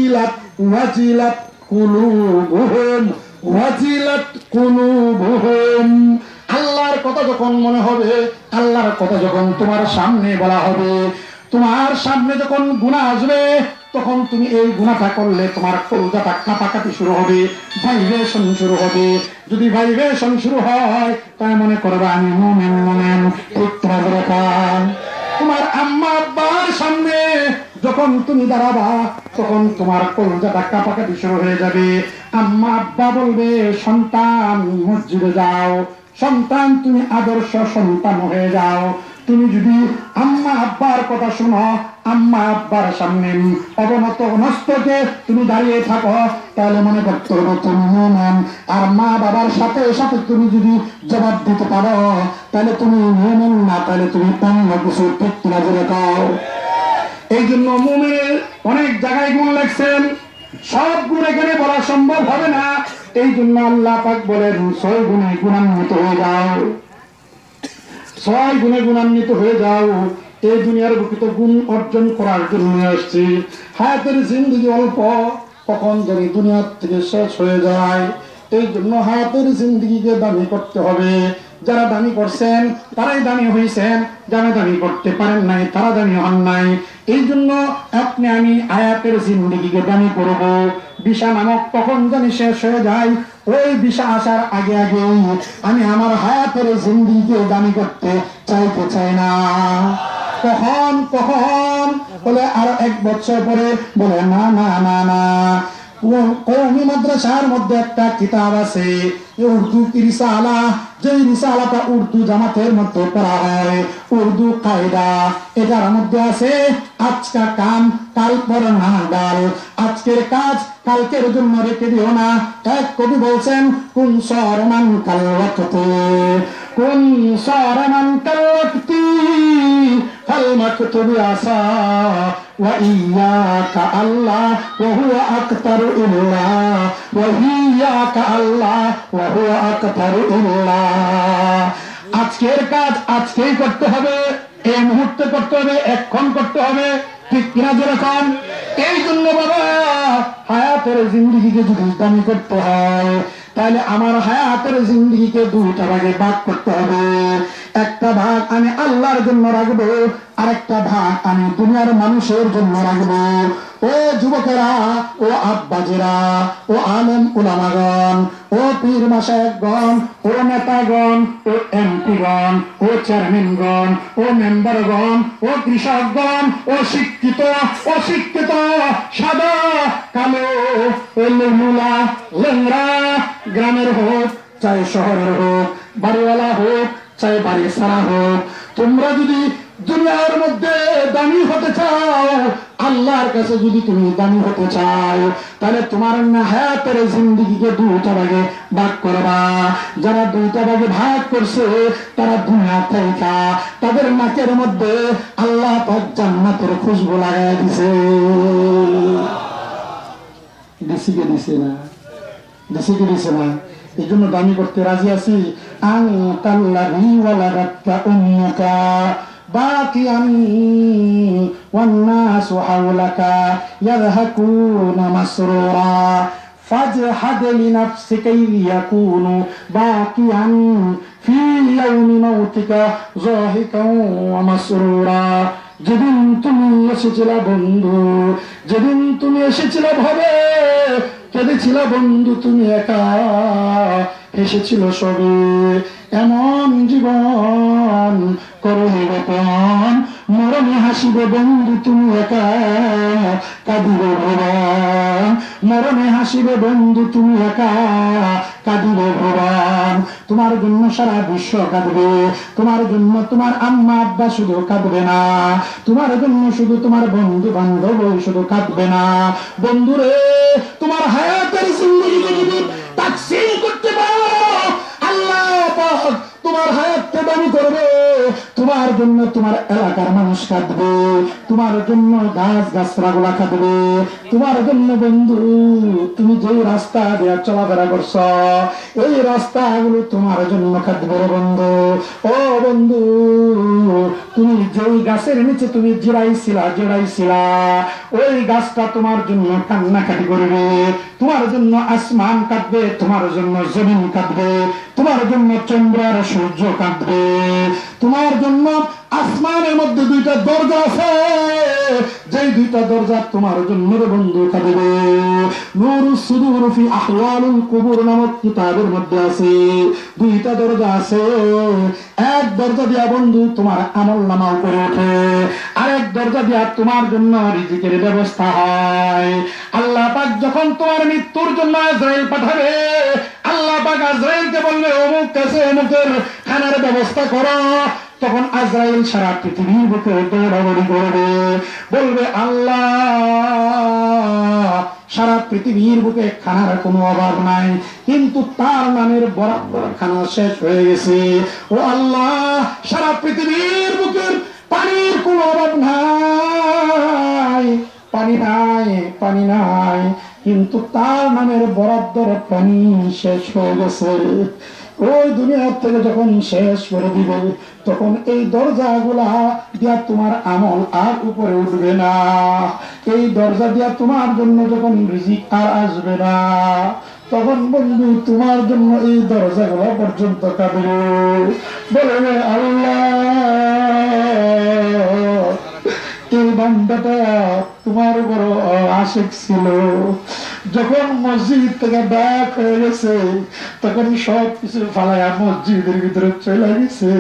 ওয়াজিলাত ওয়াজিলাত কুলুবুহুম ওয়াজিলাত কুলুবুহুম। আল্লাহর কথা যখন মনে হবে, আল্লাহর কথা যখন তোমার সামনে বলা হবে, তোমার সামনে যখন গুনাহ আসবে, তখন তুমি এই গুনাহটা করলে তোমার কলজাটা কাঁপাকাঁপি শুরু হবে, ভাইব্রেশন শুরু হবে। যদি ভাইব্রেশন শুরু হয় তাই মনে করবে আমি মুমিন মুমিন। ঠিক তোমার আম্মা আব্বার সামনে যখন তুমি দাঁড়াবা, তখন তোমার কলজাটা কাঁপাকাঁপি শুরু হয়ে যাবে। আম্মা আব্বা বলবে সন্তান মসজিদে যাও, সন্তান তুমি আদর্শ সন্তান হয়ে যাও। তুমি যদি আম্মা আব্বার কথা শোনো, আম্মা আব্বার সামনে অবনত নস্তকে তুমি দাঁড়িয়ে থাকো, তাহলে মনে করতে হবে তুমি মুমিন। আর মা বাবার সাথে সাথে তুমি যদি জবাব দিতে পারো, তাহলে তুমি মুমিন না, তাহলে তুমি অন্য কিছু করতে নজরে দাও। এই জন্য মুমিনের অনেক জায়গায় গুণ লেখছেন, সব গুণ এখানে বলা সম্ভব হবে না। এই জন্য আল্লাহ পাক বলেন 6 গুণে গুণান্বিত হয়ে যাও, 6 গুণে গুণান্বিত হয়ে যাও। এই দুনিয়ার বুকে তো গুণ অর্জন করার জন্য আসছি। হায়াতের জিন্দেগি অল্প, কখন যদি দুনিয়ার থেকে শেষ হয়ে যায়। এই জন্য হায়াতের জিন্দেগিকে দামি করতে হবে। যারা দামি করছেন তারাই দামি হয়েছেন, যারা দামি করতে পারেন নাই তারা দামি হন নাই। এই জন্য আপনি আমি হায়াতের জিন্দেগিকে দামি করব। বিষা নামক কখন জানি শেষ হয়ে যায়, ওই বিষা আসার আগে আগে আমি আমার হায়াতের জিন্দেগিকে দামি করতে চাইতে চাই না। কখন কখন বলে আরো 1 বছর পরে, বলে না না না না। কওমি মাদ্রাসার মধ্যে একটা কিতাব আছে উর্দু রিসালা, যে রিসালাটা উর্দু জামাতের মধ্যে পড়া হয়, উর্দু কায়দা, এটার মধ্যে আছে আজকা কাম কাল পর না ডাল। আজকের কাজ কালকের জন্য রেখে দিও না। এক কবি বলছেন কুন সরমান কাল ওয়াক্তি, কুন সরমান কাল ওয়াক্তি ফাল মাকতুবি আসা ওয়া ইয়াকা আল্লাহ ওয়া হুয়া আকতারু ইল্লাহ ওয়া ইয়াকা আল্লাহ ওয়া হুয়া আকতারু ইল্লাহ। আজকের কাজ আজকেই করতে হবে, এই মুহূর্তে করতে হবে, এখন করতে হবে। ঠিক কিনা যেরকম। এই জন্য বাবা হায়াতের জিন্দেগিকে যদি দামি করতে হয়, তাহলে আমার হায়াতের জিন্দেগিকে 2টা ভাগে ভাগ করতে হবে। একটা ভাগ আমি আল্লাহর জন্য রাখবো, আর একটা ভাগ আমি দুনিয়ার মানুষের জন্য রাখবো। ও যুবকেরা, ও আব্বাজেরা, ও আলেম উলামাগণ, ও পীর মাশায়েখগণ, ও নেতাগণ, ও এমপিগণ, ও চেয়ারম্যানগণ, ও মেম্বারগণ, ও কৃষকগণ, ও শিক্ষিত অশিক্ষিত, সাদা কালো, লুলা লেংরা, গ্রামের হোক চাই শহরের হোক, বাড়িওয়ালা হোক চাই বাড়ি ছাড়া হোক, তোমরা যদি দুনিয়ার মধ্যে দামি হতে চাও, আল্লাহর কাছে যদি তুমি দামি হতে চাও, তাহলে তোমার হায়াতের জিন্দেগিকে 2টা ভাগে ভাগ করবা। যারা 2টা ভাগে ভাগ করছে তারা দুনিয়া থেকে তাদের নাকের মধ্যে আল্লাহ পাক জান্নাতের খুশবু লাগাই দিছে। দিছে না, দিছে না। এই জন্য দামি করতে রাজি আছি। আনতাল্লাযী ওয়ালাদাতকা উম্মুকা বাকিয়ান ওয়ান নাসু হাওলাকা ইয়াযহাকুনা মাসরুরা ফাজহাদ লিনাফসিকা ইয়াকুনু বাকিয়ান ফি ইয়াউমি মাউতিকা যাহিকান ওয়া মাসরুরা। যেদিন তুমি এসেছিলে বন্ধু, যেদিন তুমি এসেছিলে ভাবে কেঁদেছিল বন্ধু, তুমি একা এসেছিল সবে, এমন জীবন করলে গোপন, মরণে হাসিবে বন্ধু তুমি একা কাঁদিবে ভগবান, মরণে হাসিবে বন্ধু তুমি একা কাঁদিবে ভগবান। তোমার জন্য সারা বিশ্ব কাঁদবে, তোমার জন্য তোমার আম্মা আব্বা শুধু কাঁদবে না, তোমার জন্য শুধু তোমার বন্ধু বান্ধব শুধু কাঁদবে না। বন্ধুরে, তোমার হায়াতের জিন্দেগিকে যদি তাকসীম করতে পারো, আল্লাহ পাক তোমার হায়াতকে দামি করবে। তোমার জন্য তোমার এলাকার মানুষ কাঁদবে, তোমার জন্য গাছ গাছরা গুলা কাঁদবে, তোমার জন্য বন্ধু তুমি যে রাস্তা দিয়ে চলাফেরা করছ এই রাস্তাগুলো তোমার জন্য কাঁদবে রে বন্ধু। ও বন্ধু, তুমি যেই গাছের নিচে তুমি জড়াইছিলা ওই গাছটা তোমার জন্য কান্নাকাটি করবে, তোমার জন্য আসমান কাঁদবে, তোমার জন্য জমিন কাঁদবে, তোমার জন্য চন্দ্র আর সূর্য কাঁদবে, তোমার জন্য আসমানের মধ্যে দুইটা দরজা আছে, যেই দুইটা দরজা তোমার জন্য রে বন্ধু কাঁদবে। নূরুস সুদূর ফি আহওয়ালিল কুবুর নামক কিতাবের মধ্যে আছে দুইটা দরজা আছে। এক দরজা দিয়া বন্ধু তোমার আমলনামা উপরে ওঠে, আরেক দরজা দিয়া তোমার জন্য রিজিকের ব্যবস্থা হয়। আল্লাহ পাক যখন তোমার মৃত্যুর জন্য আজরাইল পাঠাবে, আল্লাহ পাক আজরাইলকে বলবে অমুক কাছে অমুকের খানার ব্যবস্থা করো, তখন আজরাইল সারা পৃথিবীর বুকে দৌড়াদৌড়ি করবে, বলবে আল্লাহ সারা পৃথিবীর বুকে খানার কোনো অভাব নাই, কিন্তু তার নামের বরাবর খানা শেষ হয়ে গেছে। ও আল্লাহ সারা পৃথিবীর বুকের পানির কোনো অভাব নাই, পানি নাই, পানি নাই, কিন্তু তার নামের বরাবর পানি শেষ হয়ে গেছে। ওই দুনিয়ার থেকে যখন শেষ করে দিবে তখন এই দরজাগুলা দিয়া তোমার আমল আর উপরে উঠবে না, এই দরজা দিয়া তোমার জন্য যখন রিজিক আর আসবে না তখন বন্ধু তোমার জন্য এই দরজাগুলা পর্যন্ত কাঁদবে, বলবে আল্লাহ এই বান্দাটা তোমার বড় আশিক ছিল, যখন মসজিদ থেকে ডাক হয়ে গেছে তখন সব কিছু ফালাইয়া মসজিদের ভিতরে চলে গেছে,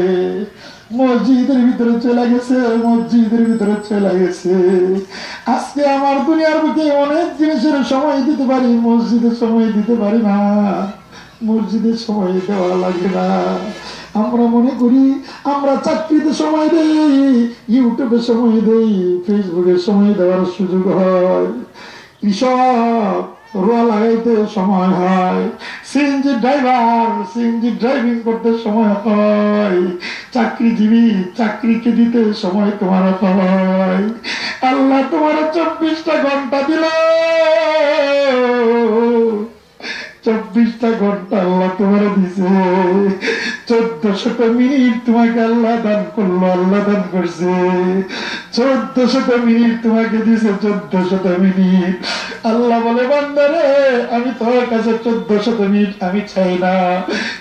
মসজিদের ভিতরে চলে গেছে, মসজিদের ভিতরে চলে গেছে। আজকে আমার দুনিয়ার বুকে অনেক জিনিসের সময় দিতে পারি, মসজিদের সময় দিতে পারি না, মসজিদের সময় দেওয়া লাগে না। আমরা মনে করি আমরা চাকরিতে সময় দেই, ইউটিউবে সময় দেই, ফেসবুকে সময় দেওয়ার সুযোগ হয়, কৃষক রোয়া লাগাইতে সময় হয়, সিএনজি ড্রাইভার সিএনজি ড্রাইভিং করতে সময় হয়, চাকরিজীবী চাকরিকে দিতে সময় তোমার হয়। আল্লাহ তোমার 24টা ঘন্টা দিল, 24টা ঘন্টা আল্লাহ তোমার দিছে, 1400 মিনিট তোমাকে আল্লাহ দান করলো, আল্লাহ দান করছে 1400 মিনিট তোমাকে দিছে, 1400 মিনিট। আল্লাহ বলে বান্দারে আমি তোর কাছে 1400 মিনিট আমি চাই না,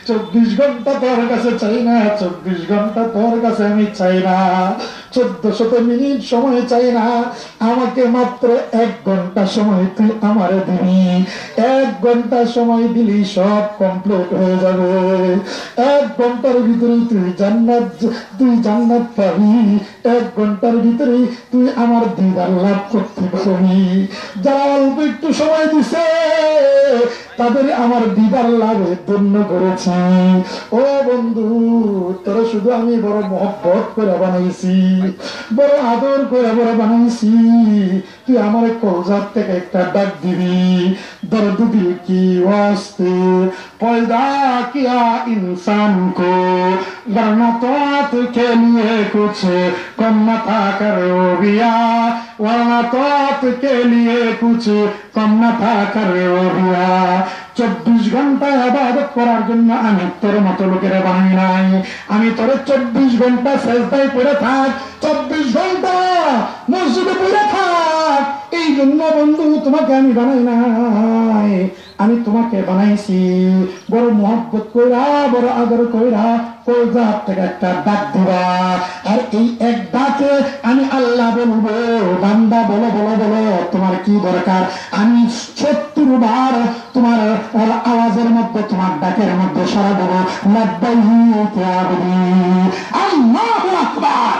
24 ঘন্টা তোর কাছে চাই না, 24 ঘন্টা তোর কাছে আমি চাই না, 1400 মিনিট সময় চাই না, আমাকে মাত্র 1 ঘন্টা সময় তুই আমারে দিবি, 1 ঘন্টা সময় দিলি সব কমপ্লিট হয়ে যাবে, 1 ঘন্টার ভিতরে তুই জান্নাত পাবি, 1 ঘন্টার ভিতরে তুই আমার দিদার লাভ করতে পারবি। যারা অল্প একটু সময় দিছে তাদের আমার দিদার লাভে ধন্য করেছি। ও বন্ধু তোরা শুধু আমি বড় মহব্বত করে বানাইছি, বড় আদর করে বড় বানাইছি, তুই আমার কলজার থেকে একটা ডাক দিবি, দর্দ দিল কি ওয়াস্তে पैदा किया इंसान को, वरना तौत के लिए कुछ कम न था करो बिया, वरना तौत के लिए कुछ कम न था करो बिया। 24 ঘন্টা ইবাদত করার জন্য আমি তোর মতো লোকেরা বানাই নাই, আমি তোর 24 ঘন্টা সেজদায় পড়ে থাক, 24 ঘন্টা মসজিদে পড়ে থাক, এই জন্য বন্ধু তোমাকে আমি বানাই নাই, আমি তোমাকে বানাইছি বড় মহব্বত কইরা বড় আদর কইরা কলজার থেকে একটা ডাক দিবা, আর এই এক ডাকে আমি আল্লাহ বলবো বান্দা বলো বলো বলো তোমার কি দরকার, আমি 70 বার তোমার আওয়াজের মধ্যে তোমার ডাকের মধ্যে সাড়া দেবো, লাব্বাইক ইয়া আবদি আল্লাহু আকবার।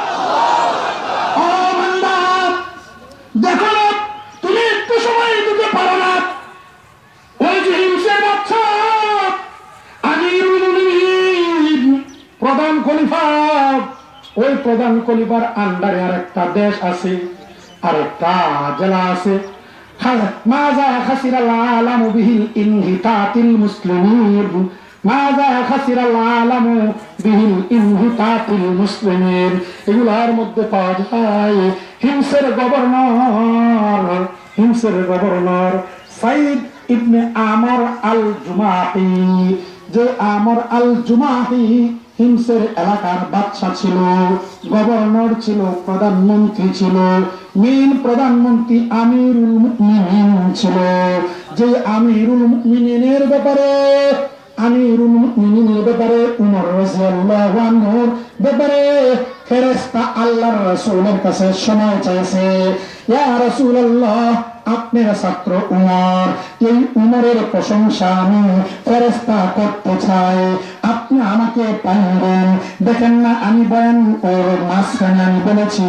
ও বান্দা দেখো তুমি একটু সময় দিতে পারো না, ওই যে হিংসের বাচ্চা আমিরুল মুমিনিন প্রধান খলিফা, ওই প্রধান খলিফার আন্ডারে আর একটা দেশ আছে, আর একটা জেলা আছে, মাযা খাসিরাল আলামু বিহিল ইনহিতাতিল মুসলিমিন মাযা খাসিরাল আলামু বিহিল ইনহিতাতিল মুসলিমিন, এগুলার মধ্যে পাওয়া যায় হিমসের গভর্নর সাইদ ইবনে আমর আল জুমাহি, যে আমর আল জুমাহি হিমসের এলাকার বাদশা ছিল, গভর্নর ছিল, প্রধানমন্ত্রী ছিল, মেন প্রধানমন্ত্রী আমিরুল মুমিনিন ছিল। যে আমিরুল মুমিনিনের ব্যাপারে উমর রাদিয়াল্লাহু আনহুর ব্যাপারে ফেরেশতা আল্লাহর রাসূলের কাছে সময় চাইছে, ইয়া রাসূলুল্লাহ, আপনার ছাত্র উমর, এই উমরের প্রশংসা আমি ফেরেশতা করতে চাই, আপনি আমাকে পাইবেন। দেখেন না, আমি বয়ান ওর মাঝখানে আমি বলেছি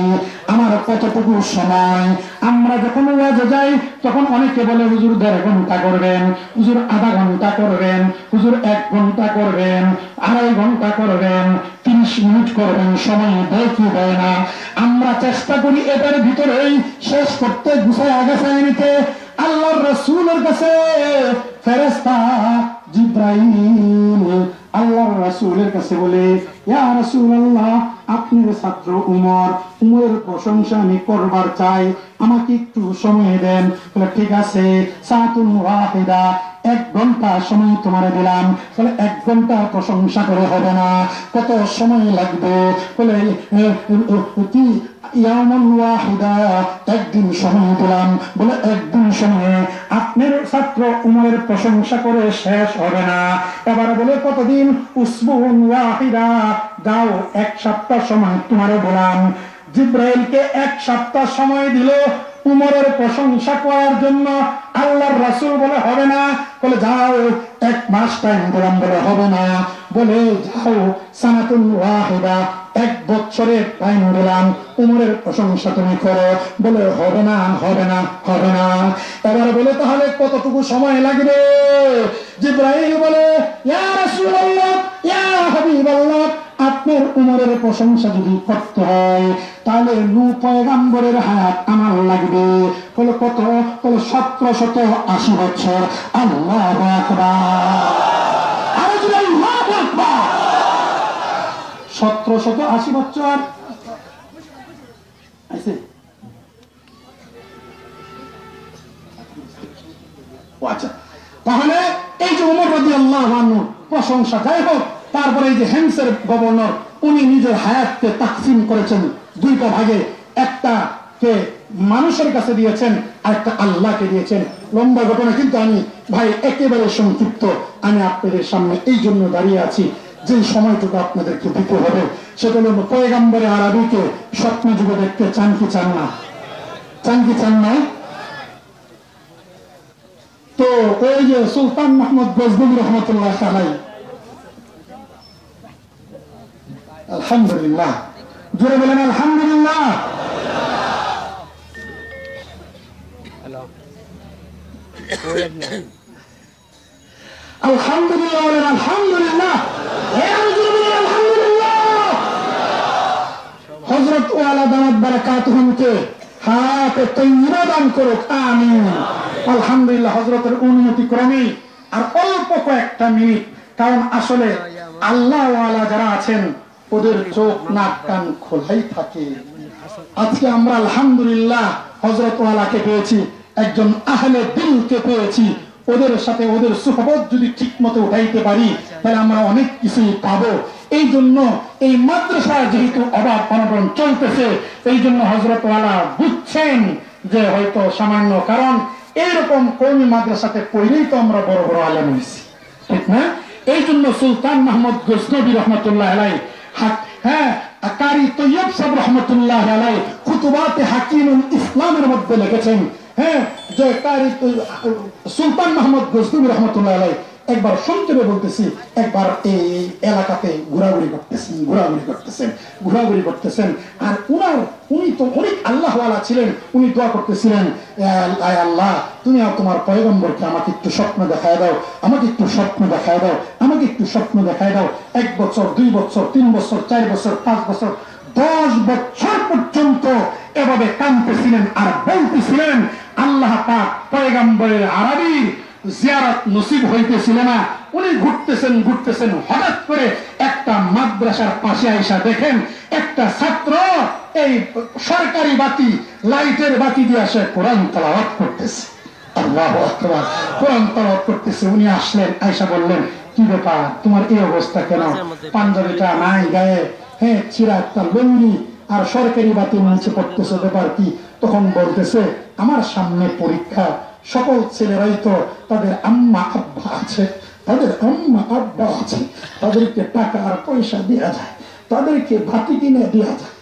আমার কতটুকু সময়। আমরা যখন ওয়াজে যাই তখন অনেকে বলে হুজুর 1.5 ঘন্টা করবেন, হুজুর আধা ঘন্টা করবেন, হুজুর 1 ঘন্টা করবেন, 2.5 ঘন্টা করবেন, 30 মিনিট করবেন, সময় দেয় কি দেয় না। আমরা চেষ্টা করি এটার ভিতরেই শেষ করতে, গুছায় আগাছায় নিতে। আল্লাহর রাসূলের কাছে ফেরেশতা জিবরাইল আল্লাহর রাসূলের কাছে বলে, ইয়া রাসূলুল্লাহ, আপনার ছাত্র উমরের প্রশংসা আমি করবার চাই, আমাকে একটু সময় দেন। বলে ঠিক আছে, সাআতুন ওয়াহিদা, 1 ঘন্টা সময় তোমারে দিলাম। বলে 1 ঘন্টা প্রশংসা করে হবে না, কত সময় লাগবে? বলে কি ইয়ামান ওয়াহিদা, 1 দিন সময় দিলাম। বলে 1 দিন সময়ে আপনার ছাত্র উমরের প্রশংসা করে শেষ হবে না। এবার বলে কতদিন? উসবুন ওয়াহিদা, দাও 1 সপ্তাহ সময় তোমারে বললাম। জিবরাইলকে 1 সপ্তাহ সময় দিল উমরের প্রশংসা করার জন্য। আল্লাহর রাসূল বলে হবে না। বলে যাও 1 মাস টাইম দিলাম। বলে হবে না। বলে যাও সানাতুন ওয়াহিদা, 1 বছরের টাইম দিলাম, উমরের প্রশংসা তুমি করো। বলে হবে না, হবে না, হবে না। এবার বলে তাহলে কতটুকু সময় লাগবে? জিবরাইল বলে, ইয়া রাসূলুল্লাহ, ইয়া হাবিবাল্লাহ, আপনার উমরের প্রশংসা যদি করতে হয় তাহলে নূহ পয়গম্বরের হায়াত আমার লাগবে। বলে কত? বলে 1780 বছর। আল্লাহু আকবার, আল্লাহু আকবার। 1780 বছর। আচ্ছা, তাহলে এই যে উমর রাদিয়াল্লাহু আনহু প্রশংসা, যাই হোক, তারপরে এই যে হেমসের গভর্নর, উনি নিজের হায়াতকে তাকসিম করেছেন 2টা ভাগে। একটা কে মানুষের কাছে দিয়েছেন, আর একটা আল্লাহকে দিয়েছেন। লম্বা ঘটনা, কিন্তু আমি ভাই একেবারে সংক্ষিপ্ত। আমি আপনাদের সামনে এই জন্য দাঁড়িয়ে আছি, যে সময়টুকু আপনাদেরকে দিতে হবে সেটা হলো পয়গম্বরে আরবিকে স্বপ্ন যুগে দেখতে চান কি চান না? চান কি চান না? তো এই যে সুলতান মাহমুদ গজনবী রহমতুল্লাহ আলাইহি, আলহামদুলিল্লাহ, জোরে বলেন আলহামদুলিল্লাহ। আলহামদুলিল্লাহ বলেন আলহামদুলিল্লাহ। হযরত ওয়ালা দামাত বারাকাতুহুমকে হায়াতে তাইয়্যিবা দান করুক, আমিন। আলহামদুলিল্লাহ, হযরতের অনুমতি ক্রমে আর অল্প কয়েকটা মিনিট, কারণ আসলে আল্লাহ ওয়ালা যারা আছেন ওদের চোখ নাক কান খোলাই থাকে। আজকে আমরা আলহামদুলিল্লাহ হযরত ওয়ালাকে পেয়েছি, একজন আহলে দিলকে পেয়েছি। ওদের সাথে ওদের সুহবত যদি ঠিক মতো উঠাইতে পারি তাহলে আমরা অনেক কিছুই পাবো। এই জন্য এই মাদ্রাসা যেহেতু অভাব অনটন চলতেছে, এই জন্য হযরত ওয়ালা বুঝছেন যে হয়তো সামান্য, কারণ এইরকম কওমি মাদ্রাসাতে পড়লেই তো আমরা বড় বড় আলেম হয়েছি, ঠিক না? এই জন্য সুলতান মাহমুদ গজনবী রহমতুল্লাহ আলাইহি, হ্যাঁ, কারি তৈয়ব সাহেব রহমতুল্লাহ আলাইহি খুতুবাতে হাকিমুল ইসলামের মধ্যে লিখেছেন, হ্যাঁ, যে কারি সুলতান মাহমুদ গজনবী রহমতুল্লাহ আলাইহি একবার সংক্ষেপে বলতেছি, একবার এই এলাকাতে ঘোরাঘুরি করতেছেন। আর উনি তো অনেক আল্লাহওয়ালা ছিলেন। উনি দোয়া করতেছিলেন, আয় আল্লাহ, তুমি আর তোমার পয়গম্বরকে আমাকে একটু স্বপ্ন দেখায় দাও, আমাকে একটু স্বপ্ন দেখায় দাও, আমাকে একটু স্বপ্ন দেখায় দাও। 1 বছর, 2 বছর, 3 বছর, 4 বছর, 5 বছর, 10 বছর পর্যন্ত এভাবে কাঁদতেছিলেন আর বলতেছিলেন। আল্লাহ পাক পয়গম্বরের আরবি জিয়ারত নসিব হইতেছিল না, উনি ঘুরতেছেন হঠাৎ করে একটা মাদ্রাসার পাশে আইসা দেখেন একটা ছাত্র এই সরকারি বাতি লাইটের বাতি দিয়ে আসে কোরআন তেলাওয়াত করতেছে। আল্লাহু আকবার, কোরআন তেলাওয়াত করতেছে। উনি আসলেন, আয়েশা বললেন, কি ব্যাপার, তোমার এই অবস্থা কেন? পাঞ্জাবিটা নাই গায়ে, হ্যাঁ চিরা একটা লুঙ্গি, আর সরকারি বাতির নিচে পড়তেছে, ব্যাপার কি? তখন বলতেছে, আমার সামনে পরীক্ষা, সকল ছেলেরাই তো তাদের আম্মা আব্বা আছে, তাদেরকে টাকা আর পয়সা দেওয়া যায়, তাদেরকে ভাতি কিনে দেওয়া যায়।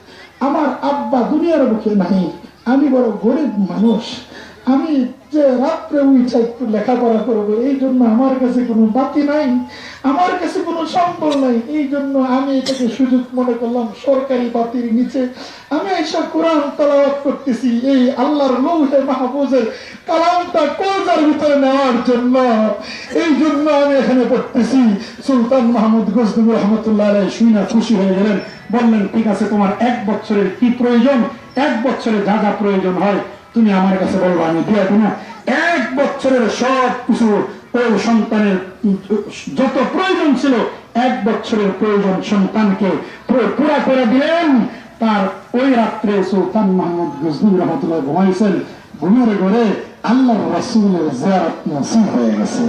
আমার আব্বা দুনিয়ার বুকে নাই, আমি বড় গরিব মানুষ, আমি যে রাত্রে উঠে একটু লেখাপড়া করবো, এই জন্য আমার কাছে কোনো বাতি নাই, আমার কাছে কোনো সম্বল নাই। এই জন্য আমি এটাকে সুযোগ মনে করলাম, সরকারি বাতির নিচে আমি এসব কোরআন তেলাওয়াত করতেছি, এই আল্লাহর লৌহে মাহফুজের কালামটা কলজার ভিতরে নেওয়ার জন্য, এই জন্য আমি এখানে পড়তেছি। সুলতান মাহমুদ গজনবী রহমতুল্লাহ আলাইহি শুনে খুশি হয়ে গেলেন, বললেন, ঠিক আছে, তোমার 1 বছরের কি প্রয়োজন, 1 বছরে যা যা প্রয়োজন হয় তুমি আমার কাছে বলবো, আমি দিয়ে দেব। 1 বছরের সব কিছু ওই সন্তানের যত প্রয়োজন ছিল 1 বছরের প্রয়োজন সন্তানকে পুরা করে দিলেন। তার ওই রাত্রে সুলতান মাহমুদ গজনবী রহমতুল্লাহ ঘুমাইছেন, ঘুমের ঘরে আল্লাহর রাসূলের জিয়ারত নসিব হয়ে গেছে।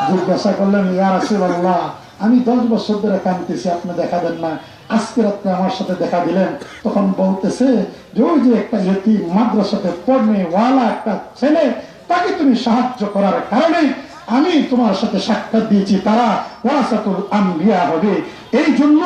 জিজ্ঞাসা করলেন, ইয়া রাসূলুল্লাহ, আমি 10 বছর ধরে কাঁদতেছি, আপনি দেখা দেন না, আজকে রাত্রে আমার সাথে দেখা দিলেন। তখন বলতেছে যে ওই যে একটা ইতিম মাদ্রাসাতে পড়নে ওয়ালা একটা ছেলে, তাকে তুমি সাহায্য করার কারণে আমি তোমার সাথে সাক্ষাৎ দিয়েছি, তারা ওয়ারাসাতুল আম্বিয়া হবে। এই জন্য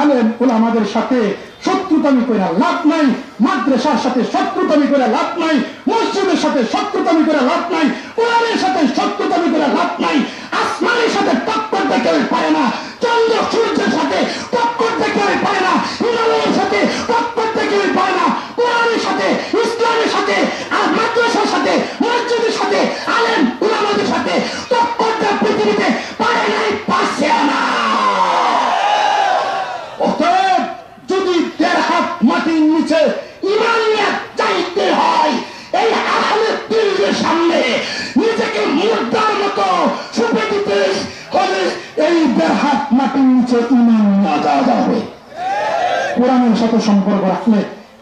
আলেম উলামাদের সাথে শত্রুতামি করে লাভ নাই, মাদ্রাসার সাথে শত্রুতামি করে লাভ নাই, মসজিদের সাথে শত্রুতামি করে লাভ নাই, কোরআনের সাথে শত্রুতামি করে লাভ নাই। আসমানের সাথে টক্কর দিতে পারে না, চন্দ্র সূর্যের সাথে টক্কর দিতে পারে না, হিমালয়ের সাথে টক্কর দিতে পারে না। কোরআনের সাথে, ইসলামের সাথে, আর মাদ্রাসার সাথে, মসজিদের সাথে, আলেম উলামাদের সাথে টক্কর দেওয়া পৃথিবীতে পারে নাই, পারছে না। অতএব যদি 1.5 হাত মাটির নিচে ঈমান নিয়ে চাইতে হয়, এই আহলে দিনের সামনে নিজেকে মুর্দার মতো ছুপে দিতে হলে এই 1.5 হাত মাটির নিচে ঈমান না যাওয়া যাবে। কোরআনের সাথে সম্পর্ক রাখলে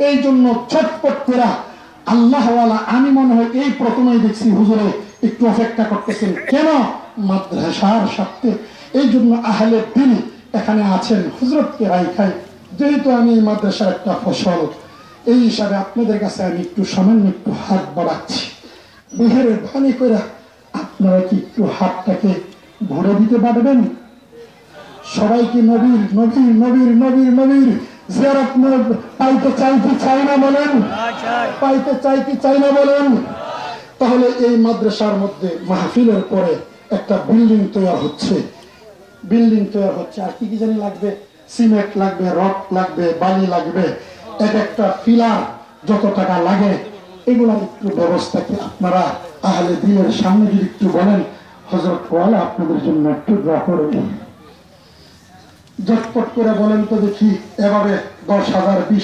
এই জন্য ছটপট করা আল্লাহওয়ালা, আমি মনে হয় এই প্রথমেই দেখছি হুজুরে একটু অপেক্ষা করতেছেন, কেন? মাদ্রাসার সাথে। এই জন্য আহলে দিন এখানে আছেন, হুজরতকে রাইখাই, যেহেতু আমি এই মাদ্রাসার একটা ফসল, এই হিসাবে আপনাদের কাছে আমি একটু সামান্য একটু হাত বাড়াচ্ছি। মেহেরবানি করে আপনারা কি একটু হাতটাকে ভরে দিতে পারবেন? সবাইকে নবীর নবীর নবীর নবীর নবীর জিয়ারত পাইতে চাইতে চাই না বলেন, পাইতে চাইতে চাই না বলেন। তাহলে এই মাদ্রাসার মধ্যে মাহফিলের পরে একটা বিল্ডিং তৈরি হচ্ছে, আর কি কি জানি লাগবে, সিমেন্ট লাগবে, রড লাগবে, বালি লাগবে, এক একটা পিলার যত টাকা লাগে, এগুলো একটু ব্যবস্থা কি আপনারা আহলে দিনের সামনে যদি একটু বলেন, হযরত ওয়ালা আপনাদের জন্য একটু দোয়া করবেন। ঝটপট করে বলেন তো দেখি, এভাবে 10,000 20,000